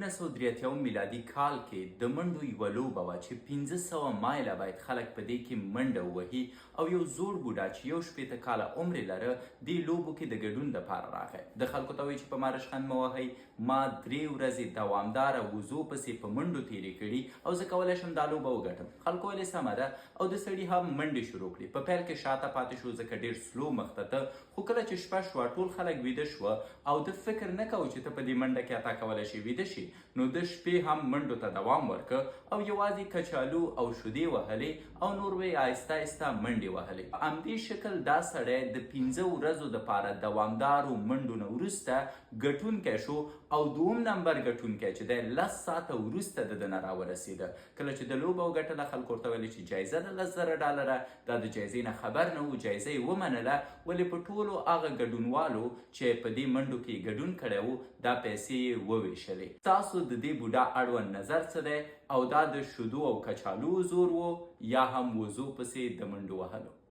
1983 میلادي کال کې د منډو یوه لوبه وه چې 1500 مایله باید خلک په دې کې منډه ووهي او یو زوړ بوډا چې 1 کاله عمر یې لره دې لوبو کې د ګډون دپاره راغی. د خلکو ته وایي چې په مارشخند مه وهئ، ما 3 ورځې دوامداره وضو پسې په منډو تېرې کړي او زه کولی شم دا لوبه وګټم. خلکو ویلې سمه ده او د سړي هم منډې شروع کړي. په پیل کې شاته پاتې شو ځکه ډېر سلو مخته ته، خو کله چې شپه شوه ټول خلک ویده شوه او د فکر نه کوو چې ته په دې منډه کې عطا کولی شي ویده شي. نو د شپې هم منډو ته دوام ورکړه او یوازې کچالو او شیدې وهلې او نور به یې آهسته آهسته منډې وهلې. په همدې شکل دا سړی د 15 ورځو دپاره دوامدارو منډو نه وروسته ګټونکی شو او دوم نمبر ګټونکی چې دی 10 ساعته وروسته د ده نه راورسېده. کله چې د لوبه وګټله خلکو ورته ویلې چې جایزه ده $10,000. دا د جایزې نه خبر نه و، جایزه یې ومنله، ولې په ټولو هغه ګډونوالو چې په دې منډو کې ګډون کړی و دا پیسې یې وویشلې. تاسو د دې بوډا اړوند نظر څه دی او دا د شیدو او کچالو زور و یا هم وضو پسې د منډو وهلو؟